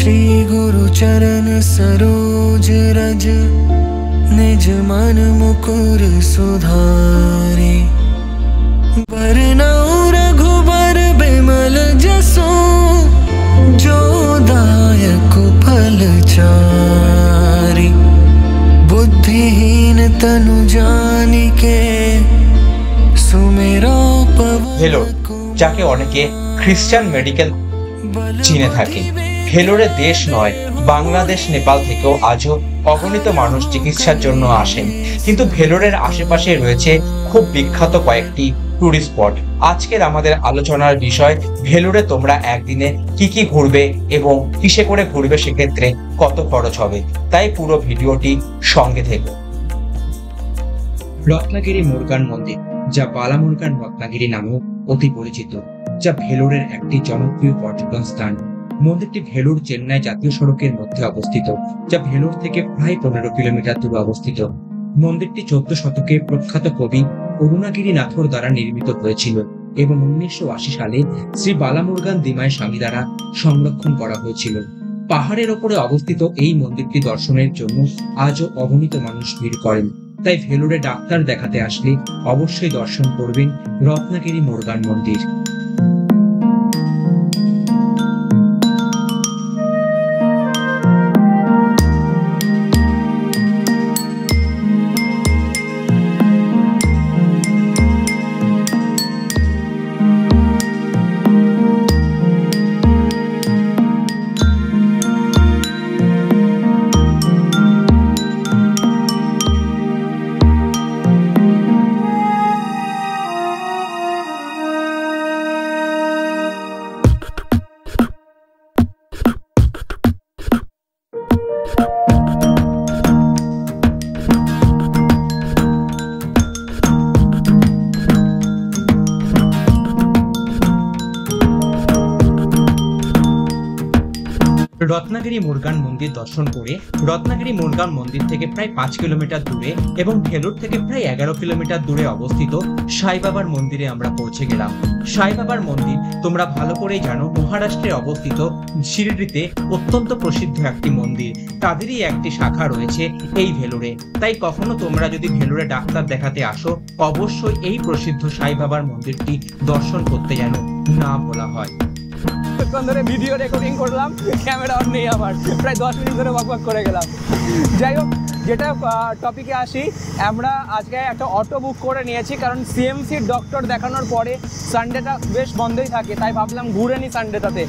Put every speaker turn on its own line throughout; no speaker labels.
श्री गुरु चरण सरोज रज निज मन मुकुर सुधारे। बरनउँ रघुबर बिमल जसो जो दायक फल चारि। बुद्धिहीन तनु जानिके सुमिरो पवन।
ভেলোর, যাকে অনেকে খ্রিস্টান মেডিকেল চিনে থাকে, ভেলোরে দেশ নয় বাংলাদেশ নেপাল থেকেও আজও অগণিত মানুষ চিকিৎসার জন্য আসেন। কিন্তু ভেলোরের আশেপাশে রয়েছে খুব বিখ্যাত কয়েকটি টুরিস্ট স্পট। আজকের আমাদের আলোচনার বিষয় ভেলোরে তোমরা একদিনে কি কি ঘুরবে এবং কিসে করে ঘুরবে, সেক্ষেত্রে কত খরচ হবে, তাই পুরো ভিডিওটি সঙ্গে থেকো। রত্নাগিরি মুরগান মন্দির, যা বালামুরগান রত্নাগিরি নামেও অতি পরিচিত, যা ভেলোরের একটি জনপ্রিয় পর্যটন স্থান। মন্দিরটি ভেলোর চেন্নাই জাতীয় সড়কের মধ্যে অবস্থিত, যা ভেলোর থেকে প্রায় 15 কিলোমিটার দূরে অবস্থিত। মন্দিরটি 14 শতকে প্রখ্যাত কবি করুণাগিরি নাথর দ্বারা নির্মিত হয়েছিল এবং 1980 সালে শ্রী বালামুরগান দিমাই স্বামী দ্বারা সংরক্ষণ করা হয়েছিল। পাহাড়ের ওপরে অবস্থিত এই মন্দিরটি দর্শনের জন্য আজও অগণিত মানুষ ভিড় করেন। তাই ভেলোরে ডাক্তার দেখাতে আসলে অবশ্যই দর্শন করবেন রত্নাগিরি মুরগান মন্দির। রত্নাগিরি মুরগান মন্দির দর্শন করে রত্নাগিরি মুরগান মন্দির থেকে প্রায় 5 কিলোমিটার দূরে এবং ভেলোর থেকে প্রায় 11 কিলোমিটার দূরে অবস্থিত সাই বাবার মন্দিরে আমরা পৌঁছে গেলাম। সাই বাবার মন্দির তোমরা ভালো করেই জানো, মহারাষ্ট্রে অবস্থিত শিরডিতে অত্যন্ত প্রসিদ্ধ একটি মন্দির। তাদেরই একটি শাখা রয়েছে এই ভেলোরে। তাই কখনো তোমরা যদি ভেলোরে ডাক্তার দেখাতে আসো, অবশ্যই এই প্রসিদ্ধ সাই বাবার মন্দিরটি দর্শন করতে যেন না ভোলা হয়।
ধরে ভিডিও রেকর্ডিং করলাম, ক্যামেরা অন নেই, আমার প্রায় 10 মিনিট ধরে ওয়াক করে গেলাম। যাই হোক, যেটা টপিকে আসি, আমরা আজকে একটা অটো বুক করে নিয়েছি, কারণ সিএমসির ডক্টর দেখানোর পরে সানডেটা বেশ বন্ধই থাকে, তাই ভাবলাম ঘুরে নিই সানডেটাতে।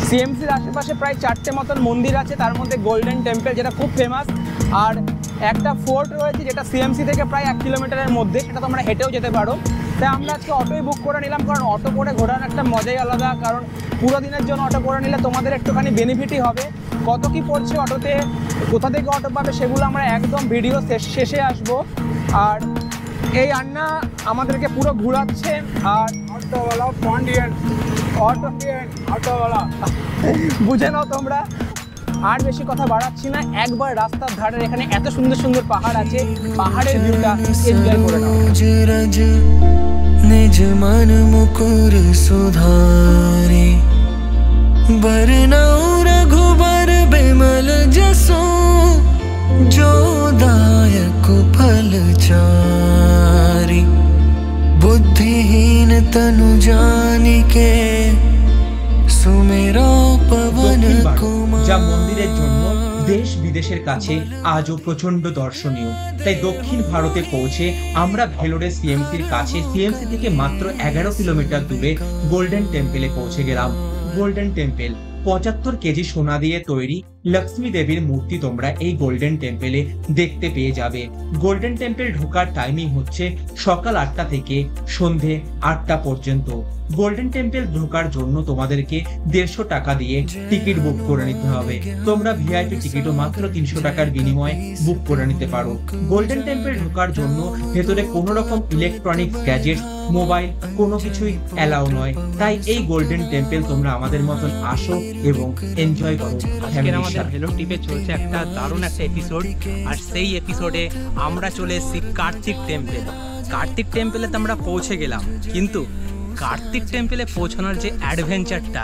সিএমসির আশেপাশে প্রায় 4টে মতন মন্দির আছে, তার মধ্যে গোল্ডেন টেম্পল যেটা খুব ফেমাস, আর একটা ফোর্ট রয়েছে যেটা সিএমসি থেকে প্রায় 1 কিলোমিটারের মধ্যে, সেটা তোমরা হেঁটেও যেতে পারো। তাই আমরা আজকে অটোই বুক করে নিলাম, কারণ অটো করে ঘোরার একটা মজাই আলাদা। কারণ পুরো দিনের জন্য অটো করে নিলে তোমাদের একটুখানি বেনিফিটই হবে। কত কি পড়ছে অটোতে, কোথা থেকে অটো পাবে, সেগুলো আমরা একদম ভিডিও শেষে আসবো। আর এই আন্না আমাদেরকে পুরো ঘোরাচ্ছে। আর অটোওয়ালা পন্ডিয়ান অটোওয়ালা বুঝে নাও তোমরা। আর বেশি কথা বাড়াচ্ছি না, একবার রাস্তার ধারের এখানে এত সুন্দর সুন্দর পাহাড় আছে, পাহাড়ের ভিউটা এনজয় করে নাও।
निज मन मुकुर सुधारे। बरनउँ रघुबर बिमल जसो जो दायक फल चारि। बुद्धिहीन तनु जानिके सुमिरो पवन कुमार।
যা মন্দিরের জন্য দেশ বিদেশের কাছে আজও প্রচন্ড দর্শনীয়। তাই দক্ষিণ ভারতে পৌঁছে আমরা ভেলোরে সিএমসির কাছে, সিএমসি থেকে মাত্র 11 কিলোমিটার দূরে গোল্ডেন টেম্পলে পৌঁছে গেলাম। গোল্ডেন টেম্পল 75 কেজি সোনা দিয়ে তৈরি লক্ষ্মী দেবীর মূর্তি তোমরা এই গোল্ডেন টেম্পলে দেখতে পেয়ে যাবে। গোল্ডেন টেম্পল ঢোকার টাইমিং হচ্ছে সকাল 8টা থেকে সন্ধে 8টা পর্যন্ত। গোল্ডেন টেম্পল ঢোকার জন্য তোমাদেরকে 150 টাকা দিয়ে টিকিট বুক করে নিতে হবে। তোমরা ভিআইপি টিকিটও মাত্র 300 টাকার বিনিময়ে বুক করে নিতে পারো। গোল্ডেন টেম্পল ঢোকার জন্য ভেতরে কোনো রকম ইলেকট্রনিক্স গ্যাজেটস, মোবাইল কোনো কিছুই অ্যালাউ নয়। তাই এই গোল্ডেন টেম্পল তোমরা আমাদের মতন আসো এবং এনজয় করো।
আজকে আমাদের ভেলোর ট্রিপে চলছে একটা দারুণ একটা এপিসোড, আর সেই এপিসোডে আমরা চলে এসেছি কার্তিক টেম্পল। কার্তিক টেম্পলে তো আমরা পৌঁছে গেলাম, কিন্তু কার্তিক টেম্পলে পৌঁছানোর যে অ্যাডভেঞ্চারটা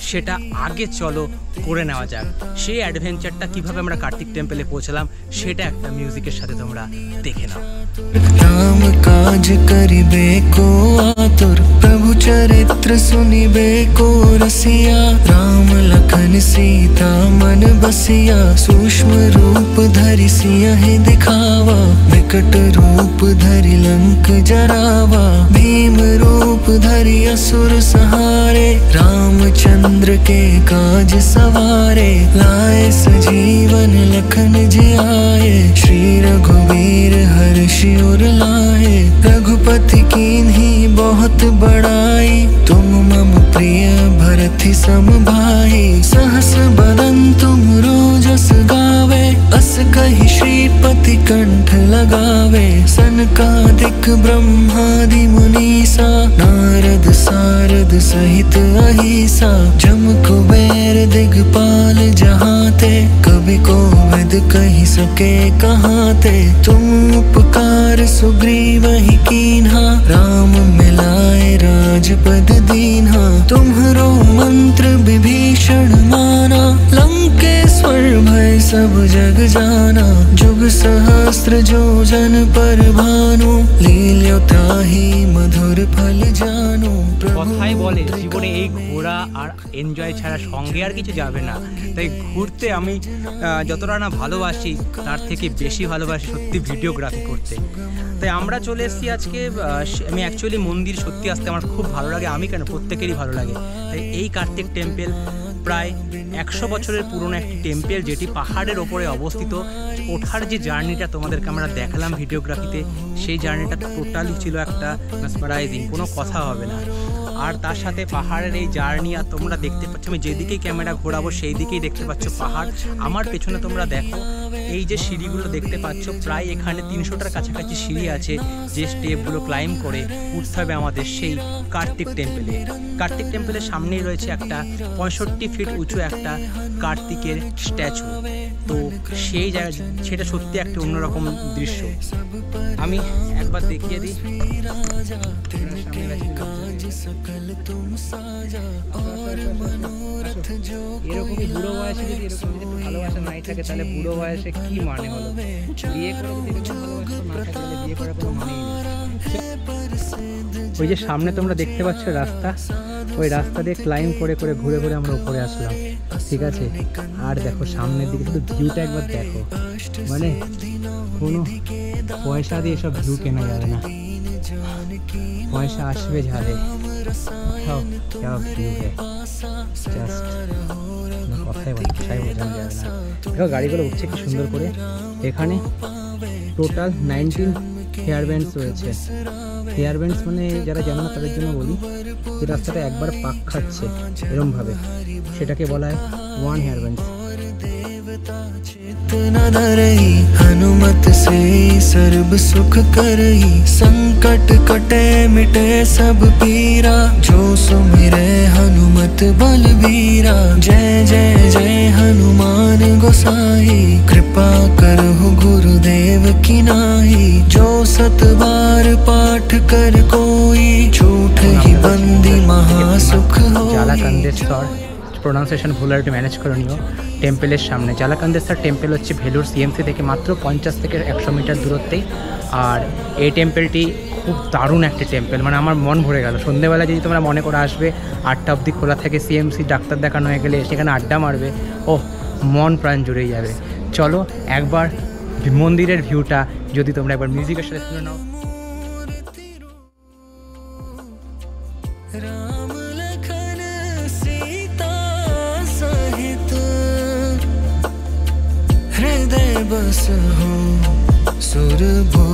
সেটা আগে চলো করে নেওয়া যাক। সেই অ্যাডভেঞ্চারটা কিভাবে আমরা কার্তিক টেম্পলে পৌঁছালাম সেটা একটা মিউজিকের সাথে তোমরা দেখে নাও।
राम काज करिबे को आतुर, प्रभु चरित्र सुनिबे को रसिया। राम लखन सीता मन बसिया, सूक्ष्म रूप धरि सिंह दिखावा। विकट रूप धरि लंक जरावा, भीम रूप धरि असुर सहारे। रामचंद्र के काज सवारे, लाए सजीवन लखन जियाए। श्री रघुवीर हर्षि उर लाए, रघुपति कीन्ही बहुत बड़ाई। तुम मम प्रिय भरति सम भाई, सहस बदन तुम रोजस गावे। अस कहि श्रीपति कंठ लगावे, सनकादिक ब्रह्मादि मुनीसा। नारद सारद सहित अहिसा, जम कुबेर दिगपाल जहाते। कवि कोविद कहि सके कहाते, तुम उपकार सुग्रीव ही कीन्हा। राम मिलाए राजपद दीन्हा, तुम्हरो मंत्र विभीषण माना। लंकेश्वर भय सब जग जाना, जुग सहस्त्र जो जन पर भानु। लील्यो ताहि मधुर फल जानू।
কথাই বলে জীবনে এই ঘোরা আর এনজয় ছাড়া সঙ্গে আর কিছু যাবে না। তাই ঘুরতে আমি যতটা না ভালোবাসি তার থেকে বেশি ভালোবাসি সত্যি ভিডিওগ্রাফি করতে। তাই আমরা চলে এসেছি আজকে। আমি অ্যাকচুয়ালি মন্দির সত্যি আসতে আমার খুব ভালো লাগে, আমি কেন প্রত্যেকেরই ভালো লাগে। তাই এই কার্তিক টেম্পল প্রায় 100 বছরের পুরনো একটি টেম্পল, যেটি পাহাড়ের ওপরে অবস্থিত। ওঠার যে জার্নিটা তোমাদেরকে আমরা দেখালাম ভিডিওগ্রাফিতে, সেই জার্নিটা টোটালি ছিল একটা মেসমারাইজিং, কোনো কথা হবে না। আর তার সাথে পাহাড়ের এই জার্নি, আর তোমরা দেখতে পাচ্ছ আমি যেদিকেই ক্যামেরা ঘোরাবো সেই দিকেই দেখতে পাচ্ছ পাহাড়। আমার পেছনে তোমরা দেখো এই যে সিঁড়িগুলো দেখতে পাচ্ছ, প্রায় এখানে 300টার কাছাকাছি সিঁড়ি আছে, যে স্টেপগুলো ক্লাইম্ব করে উঠতে হবে আমাদের সেই কার্তিক টেম্পলে। কার্তিক টেম্পলের সামনেই রয়েছে একটা 65 ফিট উঁচু একটা কার্তিকের স্ট্যাচু। তো সেই জায়গা, সেটা সত্যি একটা অন্যরকম দৃশ্য। আমি একবার দেখিয়ে দিই। এরকমই বুড়ো বয়সে যদি এরকম ভালোবাসা নাই থাকে তাহলে বুড়ো বয়সে কি মানে হলো? বিয়ে করে যদি এরকম ভালোবাসা না থাকে তাহলে বিয়ে করার কোনো মানেই নেই। ওই যে সামনে তোমরা দেখতে পাচ্ছ রাস্তা, ওই রাস্তা দিয়ে ক্লাইম্ব করে করে ঘুরে ঘুরে আমরা উপরে আসলাম, ঠিক আছে? আর দেখো সামনের দিকে শুধু ভিউটা একবার দেখো, মানে কোনো পয়সা দিয়ে এসব ভিউ কেনা যাবে না, পয়সা আসবে ঝাড়ে। দেখো গাড়িগুলো উঠছে কি সুন্দর করে। এখানে টোটাল 19 হেয়ার ব্যান্ডস রয়েছে। হেয়ার ব্যান্ডস মানে যারা জানে না তাদের জন্য বলি, যে রাস্তাটা একবার পাক খাচ্ছে এরমভাবে, সেটাকে বলা হয় 1 হেয়ার ব্যান্ডস।
हनुमत से सर्व सुख करही, संकट कटे मिटे सब पीरा। जो सुमिरे हनुमत बलबीरा, जय जय जय हनुमान गोसाई। कृपा करहु गुरुदेव की नाही, जो सत बार पाठ कर कोई। झूठ ही बंदी महासुख हो।
জালাকান্দেশ্বর প্রোনাউন্সিয়েশন ভুল আর একটু ম্যানেজ করে নিও। টেম্পলের সামনে জালাকান্দেশ্বর টেম্পল হচ্ছে ভেলোর সিএমসি থেকে মাত্র 50 থেকে 100 মিটার দূরত্বেই। আর এই টেম্পলটি খুব দারুণ একটি টেম্পল, মানে আমার মন ভরে গেল। সন্ধ্যেবেলা যদি তোমরা মনে করে আসবে, 8টা অবধি খোলা থাকে সিএমসি, ডাক্তার দেখানো হয়ে গেলে সেখানে আড্ডা মারবে, ও মন প্রাণ জুড়েই যাবে। চলো একবার মন্দিরের ভিউটা যদি তোমরা একবার মিউজিকের সাথে শুনে নাও।
हृदय बस हो सुरभो